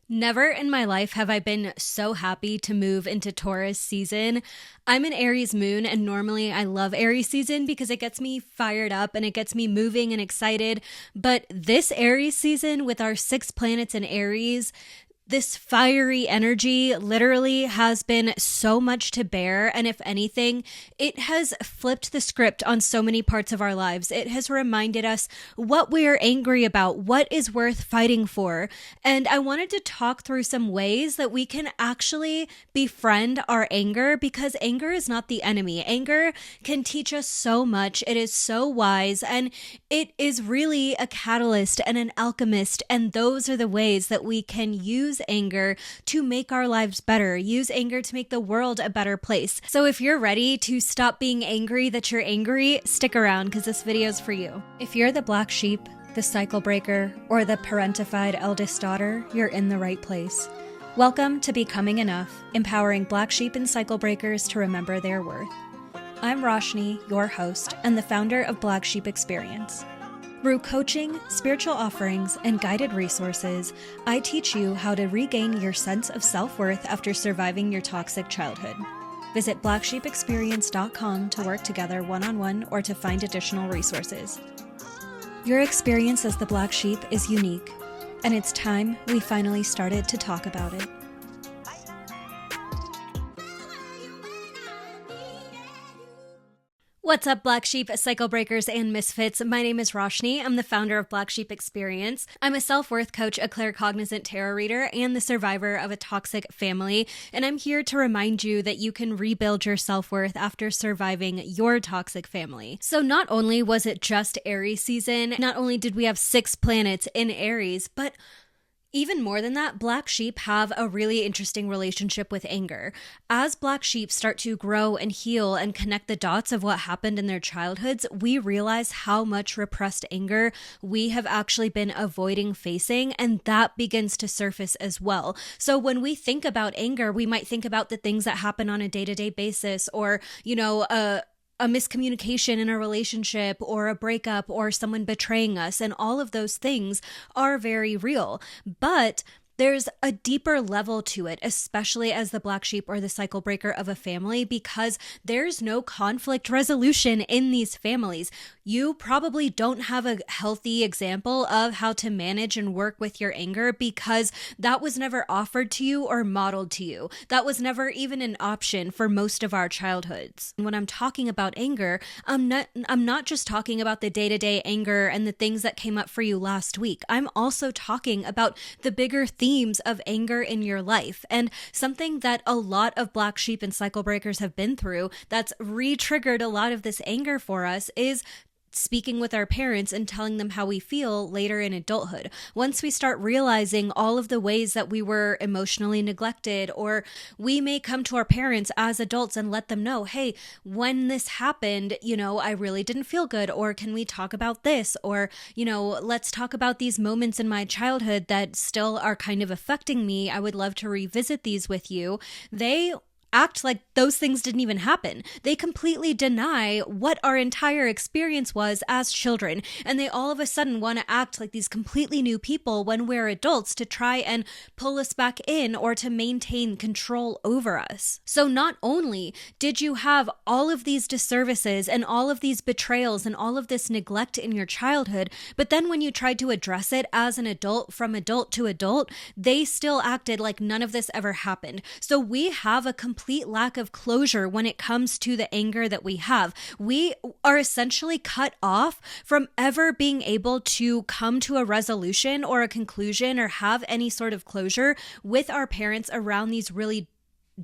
Never in my life have I been so happy to move into Taurus season. I'm an Aries moon, and normally I love Aries season because it gets me fired up and it gets me moving and excited. But this Aries season, with our 6 planets in Aries, this fiery energy literally has been so much to bear. And if anything, it has flipped the script on so many parts of our lives. It has reminded us what we are angry about, what is worth fighting for. And I wanted to talk through some ways that we can actually befriend our anger, because anger is not the enemy. Anger can teach us so much. It is so wise, and it is really a catalyst and an alchemist. And those are the ways that we can use anger to make our lives better, use anger to make the world a better place. So if you're ready to stop being angry that you're angry, stick around because this video is for you. If you're the black sheep, the cycle breaker, or the parentified eldest daughter, you're in the right place. Welcome to Becoming Enough, empowering black sheep and cycle breakers to remember their worth. I'm Roshni, your host, and the founder of Black Sheep Experience. Through coaching, spiritual offerings, and guided resources, I teach you how to regain your sense of self-worth after surviving your toxic childhood. Visit blacksheepexperience.com to work together one-on-one or to find additional resources. Your experience as the black sheep is unique, and it's time we finally started to talk about it. What's up, Black Sheep, Cycle Breakers, and Misfits? My name is Roshni. I'm the founder of Black Sheep Experience. I'm a self-worth coach, a claircognizant tarot reader, and the survivor of a toxic family. And I'm here to remind you that you can rebuild your self-worth after surviving your toxic family. So not only was it just Aries season, not only did we have 6 planets in Aries, but even more than that, black sheep have a really interesting relationship with anger. As black sheep start to grow and heal and connect the dots of what happened in their childhoods, we realize how much repressed anger we have actually been avoiding facing, and that begins to surface as well. So when we think about anger, we might think about the things that happen on a day-to-day basis, or, a miscommunication in a relationship, or a breakup, or someone betraying us. And all of those things are very real. But there's a deeper level to it, especially as the black sheep or the cycle breaker of a family, because there's no conflict resolution in these families. You probably don't have a healthy example of how to manage and work with your anger because that was never offered to you or modeled to you. That was never even an option for most of our childhoods. When I'm talking about anger, I'm not just talking about the day-to-day anger and the things that came up for you last week. I'm also talking about the bigger themes of anger in your life. And something that a lot of black sheep and cycle breakers have been through that's re-triggered a lot of this anger for us is speaking with our parents and telling them how we feel later in adulthood. Once we start realizing all of the ways that we were emotionally neglected, or we may come to our parents as adults and let them know, hey, when this happened, I really didn't feel good, or can we talk about this? Or, let's talk about these moments in my childhood that still are kind of affecting me. I would love to revisit these with you. They act like those things didn't even happen. They completely deny what our entire experience was as children, and they all of a sudden want to act like these completely new people when we're adults to try and pull us back in or to maintain control over us. So not only did you have all of these disservices and all of these betrayals and all of this neglect in your childhood, but then when you tried to address it as an adult, from adult to adult, they still acted like none of this ever happened. So we have a complete lack of closure when it comes to the anger that we have. We are essentially cut off from ever being able to come to a resolution or a conclusion or have any sort of closure with our parents around these really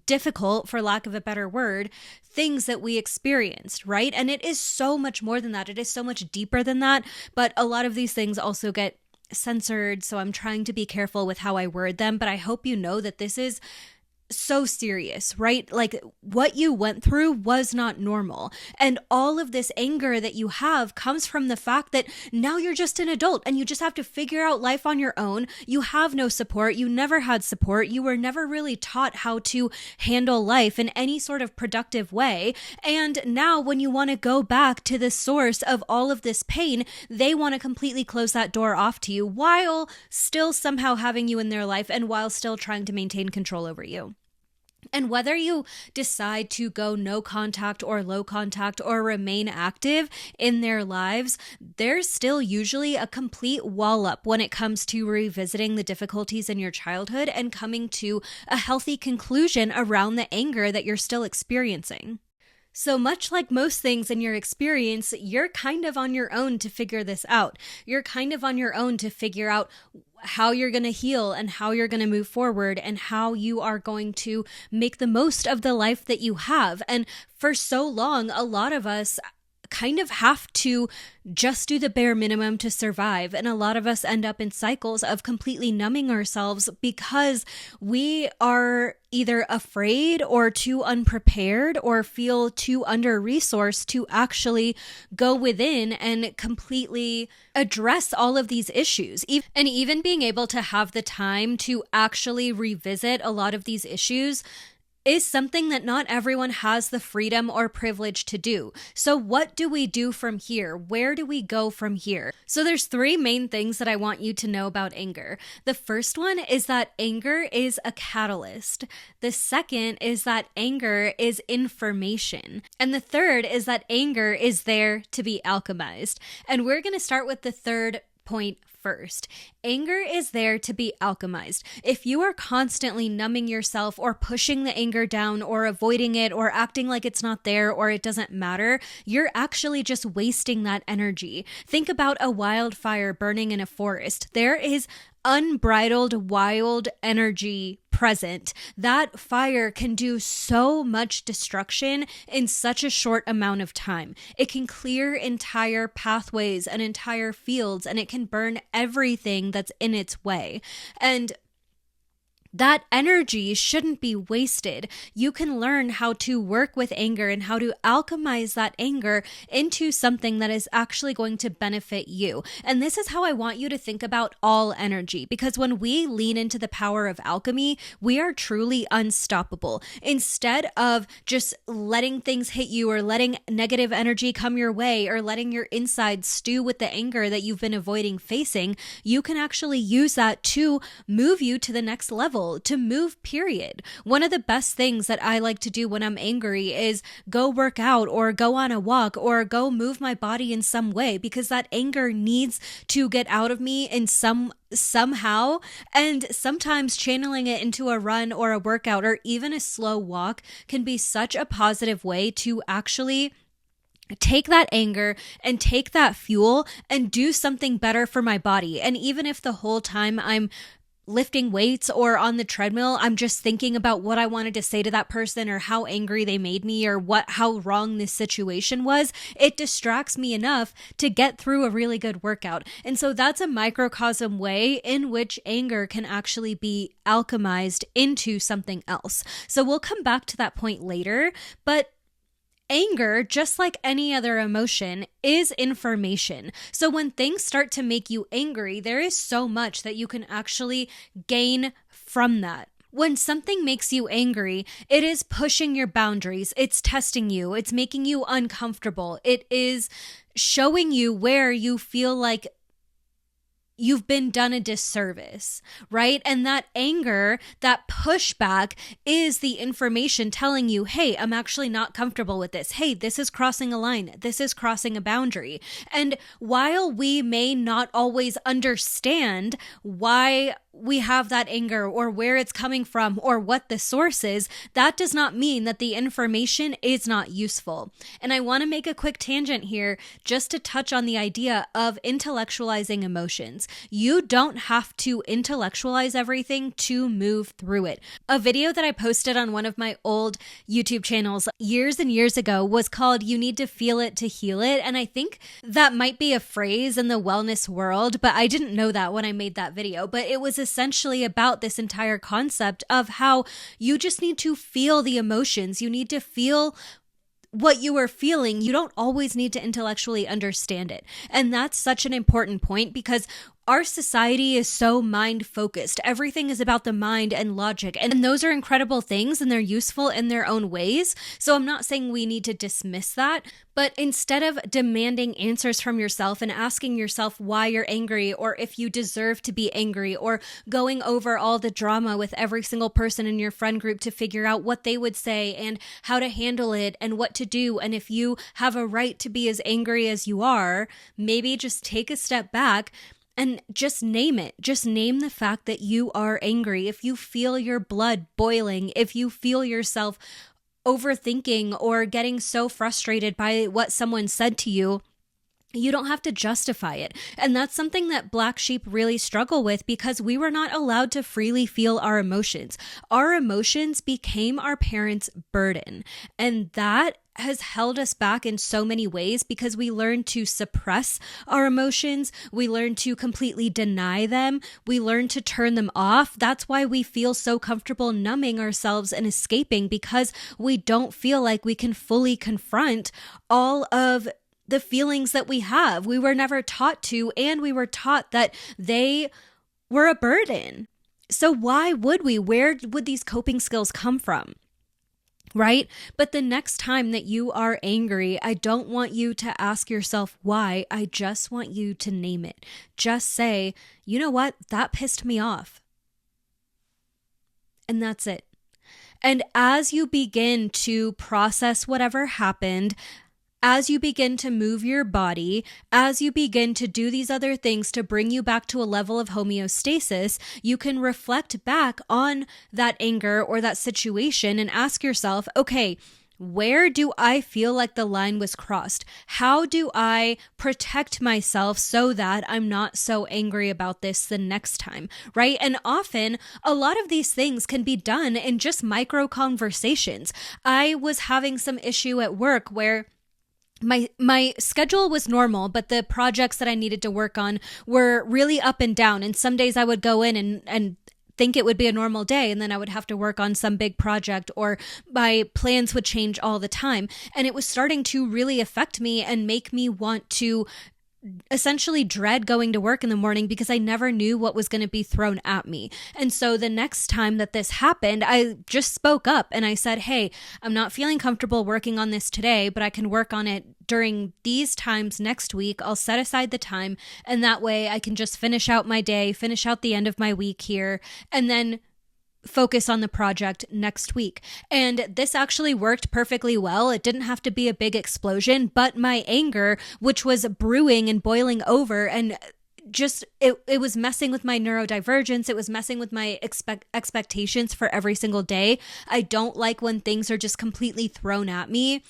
difficult, for lack of a better word, things that we experienced, right? And it is so much more than that. It is so much deeper than that. But a lot of these things also get censored, so I'm trying to be careful with how I word them. But I hope you know that this is so serious, right? Like what you went through was not normal. And all of this anger that you have comes from the fact that now you're just an adult and you just have to figure out life on your own. You have no support. You never had support. You were never really taught how to handle life in any sort of productive way. And now when you want to go back to the source of all of this pain, they want to completely close that door off to you while still somehow having you in their life and while still trying to maintain control over you. And whether you decide to go no contact or low contact or remain active in their lives, there's still usually a complete wall up when it comes to revisiting the difficulties in your childhood and coming to a healthy conclusion around the anger that you're still experiencing. So much like most things in your experience, you're kind of on your own to figure this out. You're kind of on your own to figure out how you're going to heal and how you're going to move forward and how you are going to make the most of the life that you have. And for so long, a lot of us kind of have to just do the bare minimum to survive. And a lot of us end up in cycles of completely numbing ourselves because we are either afraid or too unprepared or feel too under-resourced to actually go within and completely address all of these issues. And even being able to have the time to actually revisit a lot of these issues is something that not everyone has the freedom or privilege to do. So what do we do from here? Where do we go from here? So there's three main things that I want you to know about anger. The first one is that anger is a catalyst. The second is that anger is information. And the third is that anger is there to be alchemized. And we're going to start with the third point first. Anger is there to be alchemized. If you are constantly numbing yourself or pushing the anger down or avoiding it or acting like it's not there or it doesn't matter, you're actually just wasting that energy. Think about a wildfire burning in a forest. There is unbridled wild energy present. That fire can do so much destruction in such a short amount of time. It can clear entire pathways and entire fields, and it can burn everything that's in its way. And that energy shouldn't be wasted. You can learn how to work with anger and how to alchemize that anger into something that is actually going to benefit you. And this is how I want you to think about all energy, because when we lean into the power of alchemy, we are truly unstoppable. Instead of just letting things hit you or letting negative energy come your way or letting your insides stew with the anger that you've been avoiding facing, you can actually use that to move you to the next level. To move, period. One of the best things that I like to do when I'm angry is go work out or go on a walk or go move my body in some way, because that anger needs to get out of me in somehow. And sometimes channeling it into a run or a workout or even a slow walk can be such a positive way to actually take that anger and take that fuel and do something better for my body. And even if the whole time I'm lifting weights or on the treadmill, I'm just thinking about what I wanted to say to that person or how angry they made me or how wrong this situation was, it distracts me enough to get through a really good workout. And so that's a microcosm way in which anger can actually be alchemized into something else. So we'll come back to that point later, but anger, just like any other emotion, is information. So when things start to make you angry, there is so much that you can actually gain from that. When something makes you angry, it is pushing your boundaries. It's testing you. It's making you uncomfortable. It is showing you where you feel like you've been done a disservice, right? And that anger, that pushback is the information telling you, hey, I'm actually not comfortable with this. Hey, this is crossing a line. This is crossing a boundary. And while we may not always understand why we have that anger or where it's coming from or what the source is, that does not mean that the information is not useful. And I want to make a quick tangent here just to touch on the idea of intellectualizing emotions. You don't have to intellectualize everything to move through it. A video that I posted on one of my old YouTube channels years and years ago was called "You Need to Feel It to Heal It." And I think that might be a phrase in the wellness world, but I didn't know that when I made that video. But it was essentially about this entire concept of how you just need to feel the emotions. You need to feel what you are feeling. You don't always need to intellectually understand it. And that's such an important point because our society is so mind focused. Everything is about the mind and logic. And those are incredible things and they're useful in their own ways. So I'm not saying we need to dismiss that. But instead of demanding answers from yourself and asking yourself why you're angry or if you deserve to be angry or going over all the drama with every single person in your friend group to figure out what they would say and how to handle it and what to do, and if you have a right to be as angry as you are, maybe just take a step back and just name it. Just name the fact that you are angry. If you feel your blood boiling, if you feel yourself overthinking or getting so frustrated by what someone said to you, you don't have to justify it. And that's something that Black sheep really struggle with because we were not allowed to freely feel our emotions. Our emotions became our parents' burden. And that has held us back in so many ways because we learn to suppress our emotions. We learn to completely deny them. We learn to turn them off. That's why we feel so comfortable numbing ourselves and escaping, because we don't feel like we can fully confront all of the feelings that we have. We were never taught to, and we were taught that they were a burden. So why would we? Where would these coping skills come from? Right? But the next time that you are angry, I don't want you to ask yourself why. I just want you to name it. Just say, you know what? That pissed me off. And that's it. And as you begin to process whatever happened, as you begin to move your body, as you begin to do these other things to bring you back to a level of homeostasis, you can reflect back on that anger or that situation and ask yourself, okay, where do I feel like the line was crossed? How do I protect myself so that I'm not so angry about this the next time, right? And often, a lot of these things can be done in just micro conversations. I was having some issue at work where my schedule was normal, but the projects that I needed to work on were really up and down. And some days I would go in and think it would be a normal day, and then I would have to work on some big project, or my plans would change all the time. And it was starting to really affect me and make me want to essentially dread going to work in the morning because I never knew what was going to be thrown at me. And so the next time that this happened, I just spoke up and I said, hey, I'm not feeling comfortable working on this today, but I can work on it during these times next week. I'll set aside the time, and that way I can just finish out my day, finish out the end of my week here, and then focus on the project next week. And this actually worked perfectly well. It didn't have to be a big explosion, but my anger, which was brewing and boiling over, and just it was messing with my neurodivergence. It was messing with my expectations for every single day. I don't like when things are just completely thrown at me.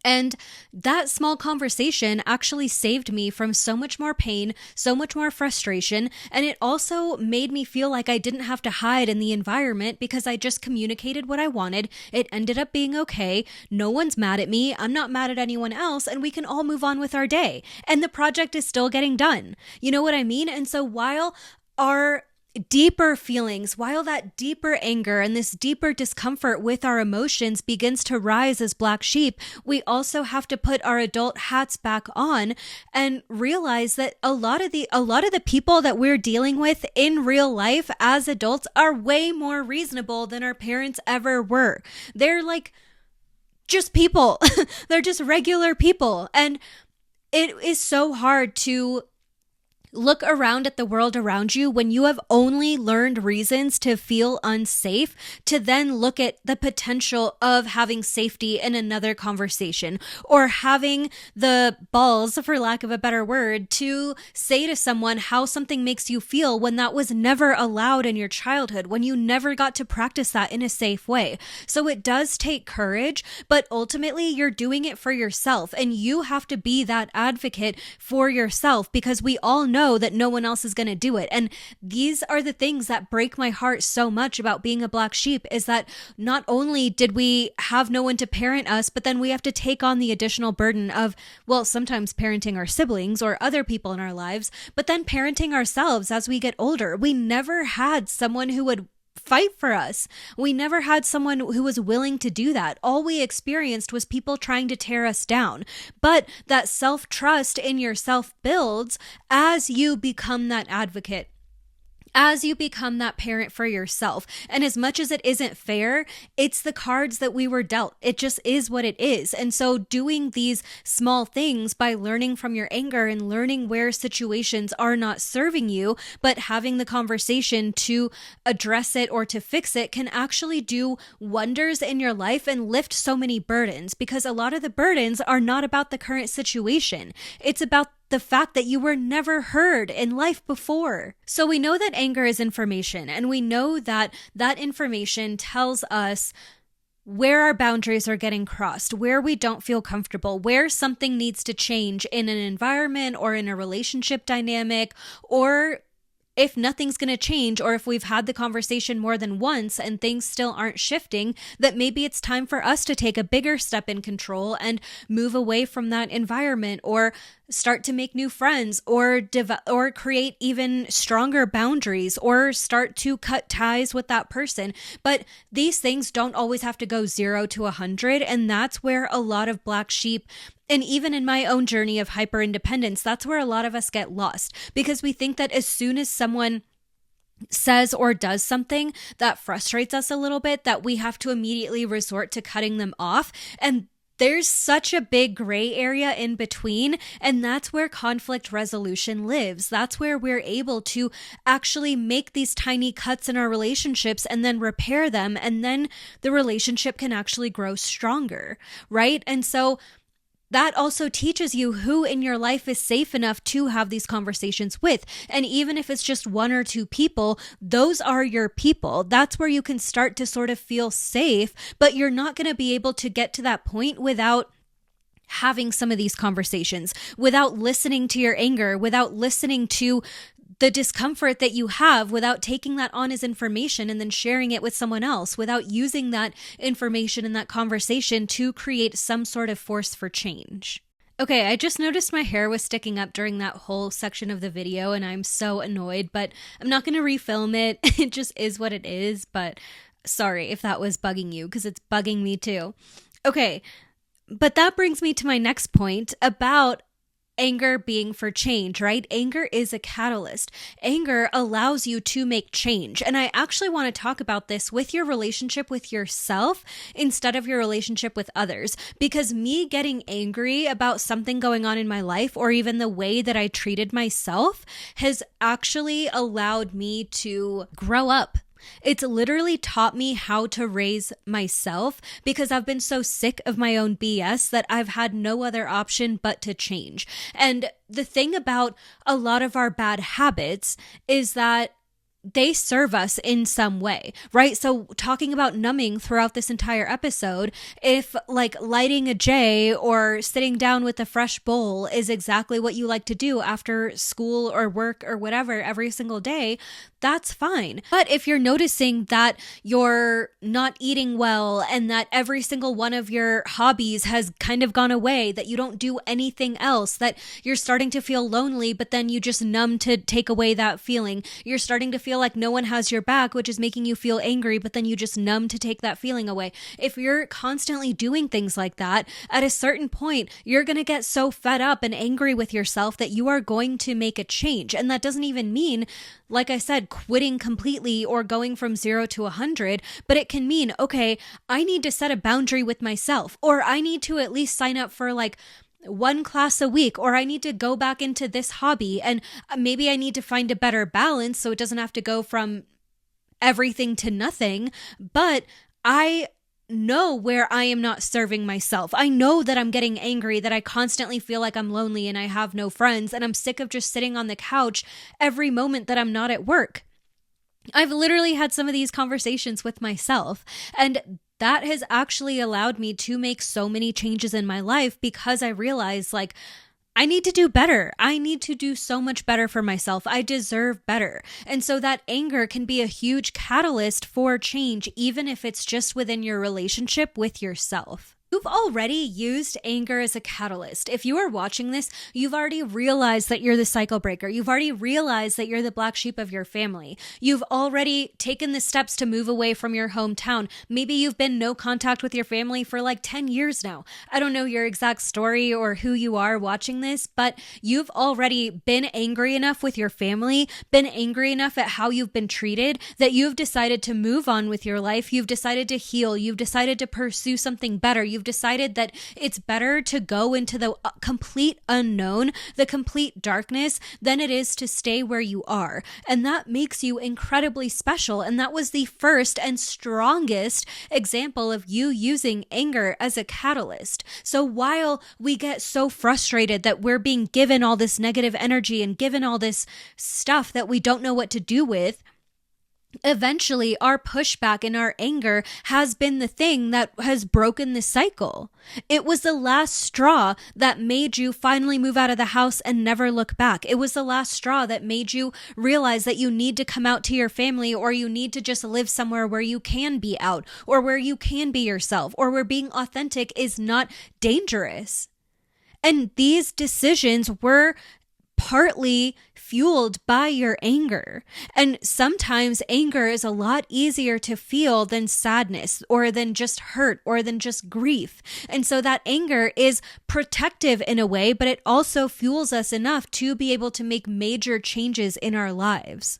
And that small conversation actually saved me from so much more pain, so much more frustration, and it also made me feel like I didn't have to hide in the environment because I just communicated what I wanted. It ended up being okay. No one's mad at me. I'm not mad at anyone else, and we can all move on with our day. And the project is still getting done. You know what I mean? And so while our deeper feelings, while that deeper anger and this deeper discomfort with our emotions begins to rise as Black sheep, we also have to put our adult hats back on and realize that a lot of the people that we're dealing with in real life as adults are way more reasonable than our parents ever were. They're like just people. They're just regular people. And it is so hard to look around at the world around you when you have only learned reasons to feel unsafe, to then look at the potential of having safety in another conversation, or having the balls, for lack of a better word, to say to someone how something makes you feel when that was never allowed in your childhood, when you never got to practice that in a safe way. So it does take courage, but ultimately you're doing it for yourself, and you have to be that advocate for yourself, because we all know know that no one else is going to do it. And these are the things that break my heart so much about being a black sheep, is that not only did we have no one to parent us, but then we have to take on the additional burden of, well, sometimes parenting our siblings or other people in our lives, but then parenting ourselves as we get older. We never had someone who would fight for us. We never had someone who was willing to do that. All we experienced was people trying to tear us down. But that self-trust in yourself builds as you become that advocate, as you become that parent for yourself. And as much as it isn't fair, it's the cards that we were dealt. It just is what it is. And so doing these small things by learning from your anger and learning where situations are not serving you, but having the conversation to address it or to fix it, can actually do wonders in your life and lift so many burdens, because a lot of the burdens are not about the current situation. It's about the fact that you were never heard in life before. So we know that anger is information, and we know that that information tells us where our boundaries are getting crossed, where we don't feel comfortable, where something needs to change in an environment or in a relationship dynamic, or if nothing's going to change, or if we've had the conversation more than once and things still aren't shifting, that maybe it's time for us to take a bigger step in control and move away from that environment, or start to make new friends, or create even stronger boundaries, or start to cut ties with that person. But these things don't always have to go 0 to 100. And that's where a lot of black sheep, and even in my own journey of hyper independence, that's where a lot of us get lost, because we think that as soon as someone says or does something that frustrates us a little bit, that we have to immediately resort to cutting them off. And there's such a big gray area in between, and that's where conflict resolution lives. That's where we're able to actually make these tiny cuts in our relationships and then repair them, and then the relationship can actually grow stronger, right? And so that also teaches you who in your life is safe enough to have these conversations with. And even if it's just 1 or 2 people, those are your people. That's where you can start to sort of feel safe, but you're not going to be able to get to that point without having some of these conversations, without listening to your anger, without listening to the discomfort that you have, without taking that on as information and then sharing it with someone else, without using that information in that conversation to create some sort of force for change. Okay, I just noticed my hair was sticking up during that whole section of the video, and I'm so annoyed, but I'm not going to refilm it. It just is what it is, but sorry if that was bugging you, because it's bugging me too. Okay, but that brings me to my next point about anger being for change, right? Anger is a catalyst. Anger allows you to make change. And I actually want to talk about this with your relationship with yourself instead of your relationship with others. Because me getting angry about something going on in my life, or even the way that I treated myself, has actually allowed me to grow up. It's literally taught me how to raise myself, because I've been so sick of my own BS that I've had no other option but to change. And the thing about a lot of our bad habits is that they serve us in some way, right? So talking about numbing throughout this entire episode, if like lighting a J or sitting down with a fresh bowl is exactly what you like to do after school or work or whatever every single day, that's fine. But if you're noticing that you're not eating well and that every single one of your hobbies has kind of gone away, that you don't do anything else, that you're starting to feel lonely, but then you just numb to take away that feeling, you're starting to feel like no one has your back, which is making you feel angry, but then you just numb to take that feeling away. If you're constantly doing things like that, at a certain point, you're going to get so fed up and angry with yourself that you are going to make a change. And that doesn't even mean, like I said, quitting completely or going from 0 to 100, but it can mean, okay, I need to set a boundary with myself, or I need to at least sign up for like 1 class a week, or I need to go back into this hobby, and maybe I need to find a better balance so it doesn't have to go from everything to nothing. But I know where I am not serving myself. I know that I'm getting angry, that I constantly feel like I'm lonely and I have no friends, and I'm sick of just sitting on the couch every moment that I'm not at work. I've literally had some of these conversations with myself, and that has actually allowed me to make so many changes in my life, because I realized like I need to do better. I need to do so much better for myself. I deserve better. And so that anger can be a huge catalyst for change, even if it's just within your relationship with yourself. You've already used anger as a catalyst. If you are watching this, you've already realized that you're the cycle breaker. You've already realized that you're the black sheep of your family. You've already taken the steps to move away from your hometown. Maybe you've been no contact with your family for like 10 years now. I don't know your exact story or who you are watching this, but you've already been angry enough with your family, been angry enough at how you've been treated, that you've decided to move on with your life. You've decided to heal. You've decided to pursue something better. You've decided that it's better to go into the complete unknown, the complete darkness, than it is to stay where you are. And that makes you incredibly special. And that was the first and strongest example of you using anger as a catalyst. So while we get so frustrated that we're being given all this negative energy and given all this stuff that we don't know what to do with, eventually, our pushback and our anger has been the thing that has broken the cycle. It was the last straw that made you finally move out of the house and never look back. It was the last straw that made you realize that you need to come out to your family, or you need to just live somewhere where you can be out, or where you can be yourself, or where being authentic is not dangerous. And these decisions were partly fueled by your anger. And sometimes anger is a lot easier to feel than sadness, or than just hurt, or than just grief. And so that anger is protective in a way, but it also fuels us enough to be able to make major changes in our lives.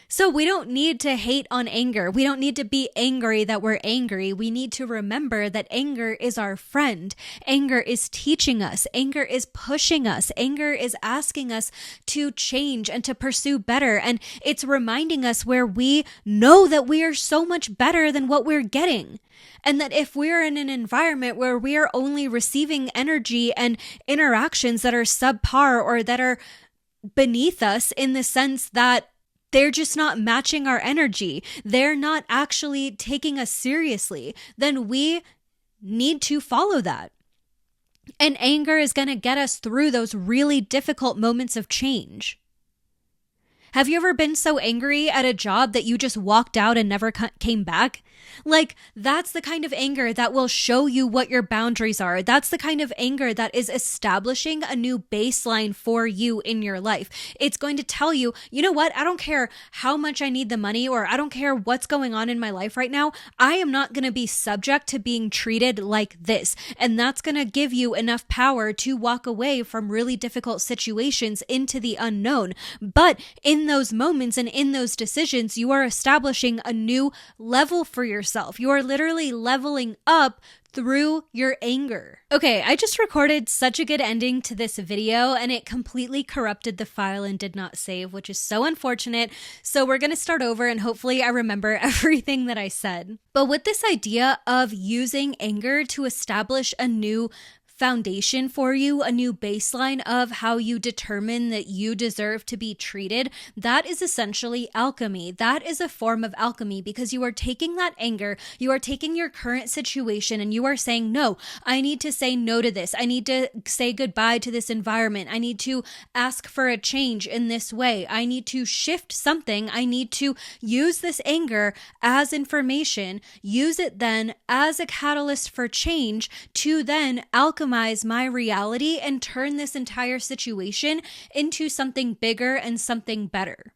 So we don't need to hate on anger. We don't need to be angry that we're angry. We need to remember that anger is our friend. Anger is teaching us. Anger is pushing us. Anger is asking us to change and to pursue better. And it's reminding us where we know that we are so much better than what we're getting. And that if we're in an environment where we are only receiving energy and interactions that are subpar, or that are beneath us in the sense that they're just not matching our energy, they're not actually taking us seriously, then we need to follow that. And anger is going to get us through those really difficult moments of change. Have you ever been so angry at a job that you just walked out and never came back? Like, that's the kind of anger that will show you what your boundaries are. That's the kind of anger that is establishing a new baseline for you in your life. It's going to tell you, you know what? I don't care how much I need the money, or I don't care what's going on in my life right now. I am not going to be subject to being treated like this. And that's going to give you enough power to walk away from really difficult situations into the unknown. But in those moments and in those decisions, you are establishing a new level for yourself. You are literally leveling up through your anger. Okay, I just recorded such a good ending to this video, and it completely corrupted the file and did not save, which is so unfortunate. So we're going to start over, and hopefully I remember everything that I said. But with this idea of using anger to establish a new foundation for you, a new baseline of how you determine that you deserve to be treated, that is essentially alchemy. That is a form of alchemy, because you are taking that anger, you are taking your current situation, and you are saying, no, I need to say no to this. I need to say goodbye to this environment. I need to ask for a change in this way. I need to shift something. I need to use this anger as information, use it then as a catalyst for change, to then alchemize my reality and turn this entire situation into something bigger and something better.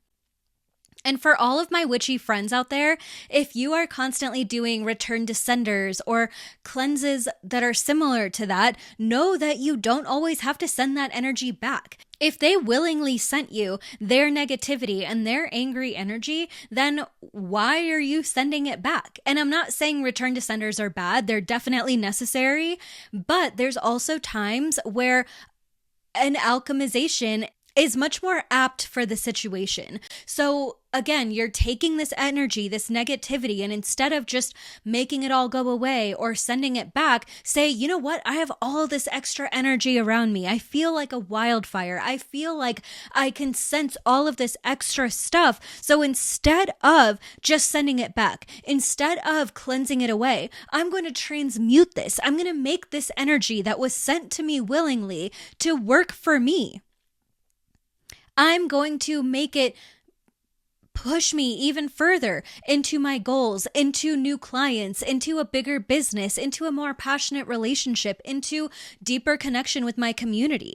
And for all of my witchy friends out there, if you are constantly doing return to senders or cleanses that are similar to that, know that you don't always have to send that energy back. If they willingly sent you their negativity and their angry energy, then why are you sending it back? And I'm not saying return to senders are bad. They're definitely necessary. But there's also times where an alchemization is much more apt for the situation. So again, you're taking this energy, this negativity, and instead of just making it all go away or sending it back, say, you know what? I have all this extra energy around me. I feel like a wildfire. I feel like I can sense all of this extra stuff. So instead of just sending it back, instead of cleansing it away, I'm going to transmute this. I'm going to make this energy that was sent to me willingly to work for me. I'm going to make it push me even further into my goals, into new clients, into a bigger business, into a more passionate relationship, into deeper connection with my community,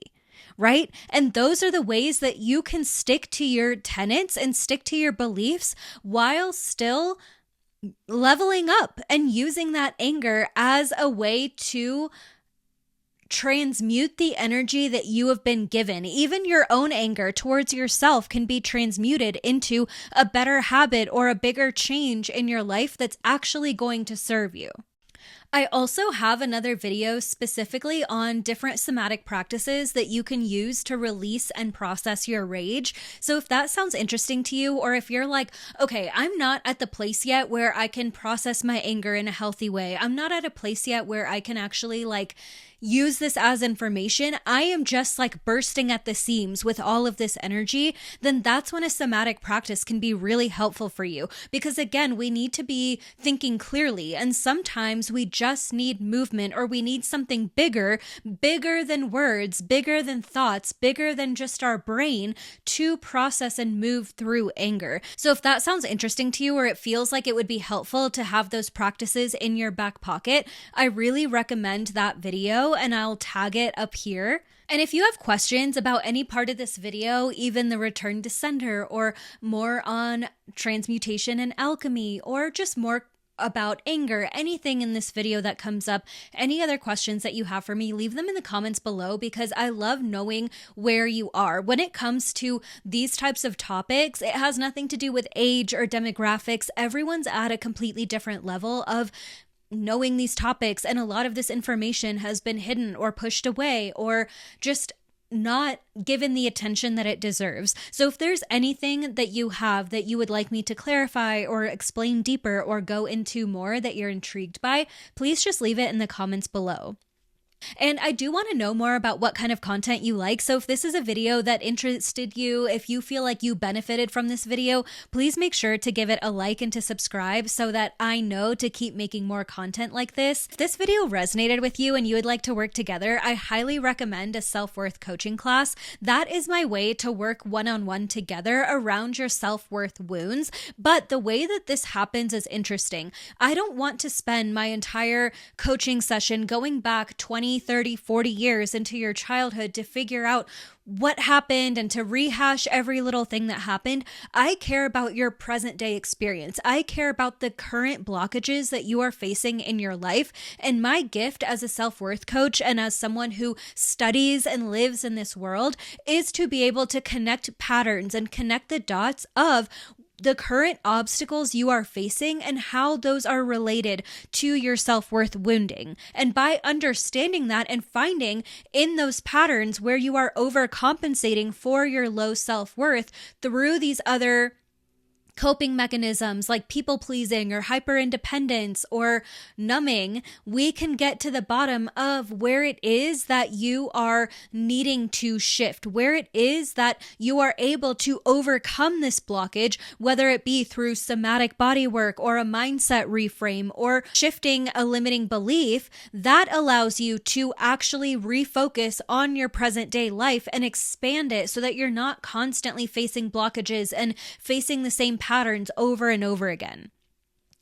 right? And those are the ways that you can stick to your tenets and stick to your beliefs while still leveling up and using that anger as a way to transmute the energy that you have been given. Even your own anger towards yourself can be transmuted into a better habit or a bigger change in your life that's actually going to serve you. I also have another video specifically on different somatic practices that you can use to release and process your rage. So if that sounds interesting to you, or if you're like, okay, I'm not at the place yet where I can process my anger in a healthy way. I'm not at a place yet where I can actually use this as information. I am just bursting at the seams with all of this energy. Then that's when a somatic practice can be really helpful for you. Because again, we need to be thinking clearly. And sometimes we just need movement, or we need something bigger than words, bigger than thoughts, bigger than just our brain to process and move through anger. So if that sounds interesting to you, or it feels like it would be helpful to have those practices in your back pocket, I really recommend that video, and I'll tag it up here. And if you have questions about any part of this video, even the return to sender, or more on transmutation and alchemy, or just more about anger, anything in this video that comes up, any other questions that you have for me, leave them in the comments below, because I love knowing where you are. When it comes to these types of topics, it has nothing to do with age or demographics. Everyone's at a completely different level of knowing these topics, and a lot of this information has been hidden or pushed away or just not given the attention that it deserves. So if there's anything that you have that you would like me to clarify or explain deeper or go into more that you're intrigued by, please just leave it in the comments below. And I do want to know more about what kind of content you like. So if this is a video that interested you, if you feel like you benefited from this video, please make sure to give it a like and to subscribe so that I know to keep making more content like this. If this video resonated with you and you would like to work together, I highly recommend a self-worth coaching class. That is my way to work one-on-one together around your self-worth wounds. But the way that this happens is interesting. I don't want to spend my entire coaching session going back 20, 30, 40 years into your childhood to figure out what happened and to rehash every little thing that happened. I care about your present day experience. I care about the current blockages that you are facing in your life. And my gift as a self-worth coach and as someone who studies and lives in this world is to be able to connect patterns and connect the dots of the current obstacles you are facing and how those are related to your self-worth wounding. And by understanding that and finding in those patterns where you are overcompensating for your low self-worth through these other coping mechanisms like people pleasing or hyper independence or numbing, we can get to the bottom of where it is that you are needing to shift, where it is that you are able to overcome this blockage, whether it be through somatic body work or a mindset reframe or shifting a limiting belief that allows you to actually refocus on your present day life and expand it so that you're not constantly facing blockages and facing the same patterns over and over again.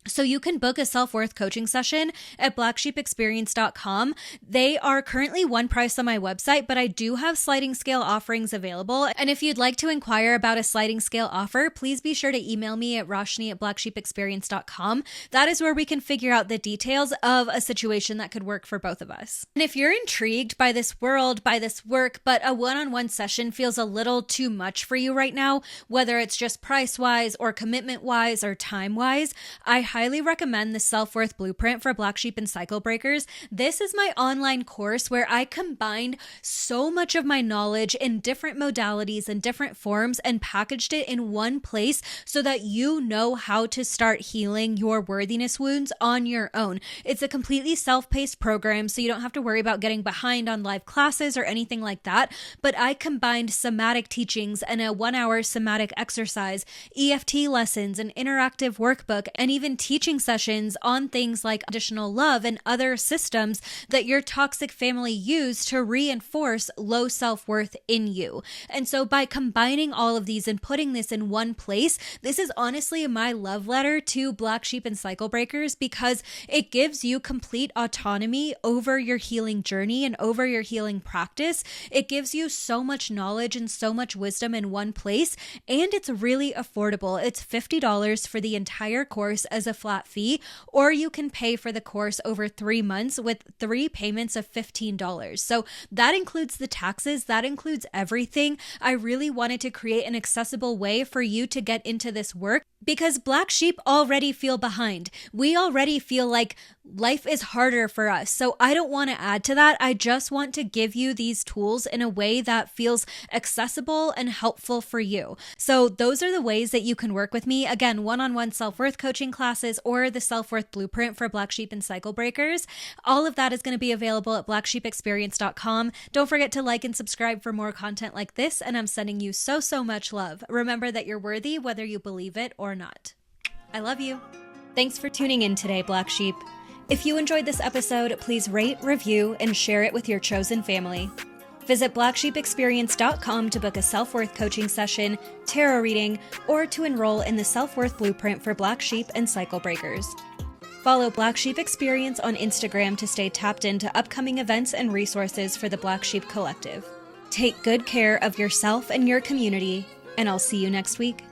So you can book a self-worth coaching session at blacksheepexperience.com. They are currently one price on my website, but I do have sliding scale offerings available. And if you'd like to inquire about a sliding scale offer, please be sure to email me at roshni@blacksheepexperience.com. That is where we can figure out the details of a situation that could work for both of us. And if you're intrigued by this world, by this work, but a one-on-one session feels a little too much for you right now, whether it's just price-wise or commitment-wise or time-wise, I highly recommend the Self-Worth Blueprint for Black Sheep and Cycle Breakers. This is my online course where I combined so much of my knowledge in different modalities and different forms and packaged it in one place so that you know how to start healing your worthiness wounds on your own. It's a completely self-paced program, so you don't have to worry about getting behind on live classes or anything like that. But I combined somatic teachings and a 1-hour somatic exercise, EFT lessons, an interactive workbook, and even teaching sessions on things like additional love and other systems that your toxic family used to reinforce low self-worth in you. And so by combining all of these and putting this in one place, this is honestly my love letter to Black Sheep and Cycle Breakers, because it gives you complete autonomy over your healing journey and over your healing practice. It gives you so much knowledge and so much wisdom in one place, and it's really affordable. It's $50 for the entire course as a flat fee, or you can pay for the course over 3 months with 3 payments of $15. So that includes the taxes, that includes everything. I really wanted to create an accessible way for you to get into this work, because Black Sheep already feel behind. We already feel like life is harder for us. So I don't want to add to that. I just want to give you these tools in a way that feels accessible and helpful for you. So those are the ways that you can work with me. Again, one-on-one self-worth coaching classes or the self-worth blueprint for Black Sheep and Cycle Breakers. All of that is going to be available at blacksheepexperience.com. Don't forget to like and subscribe for more content like this. And I'm sending you so much love. Remember that you're worthy whether you believe it or not. I love you. Thanks for tuning in today, Black Sheep. If you enjoyed this episode, please rate, review, and share it with your chosen family. Visit blacksheepexperience.com to book a self-worth coaching session, tarot reading, or to enroll in the self-worth blueprint for Black Sheep and Cycle Breakers. Follow Black Sheep Experience on Instagram to stay tapped into upcoming events and resources for the Black Sheep Collective. Take good care of yourself and your community, and I'll see you next week.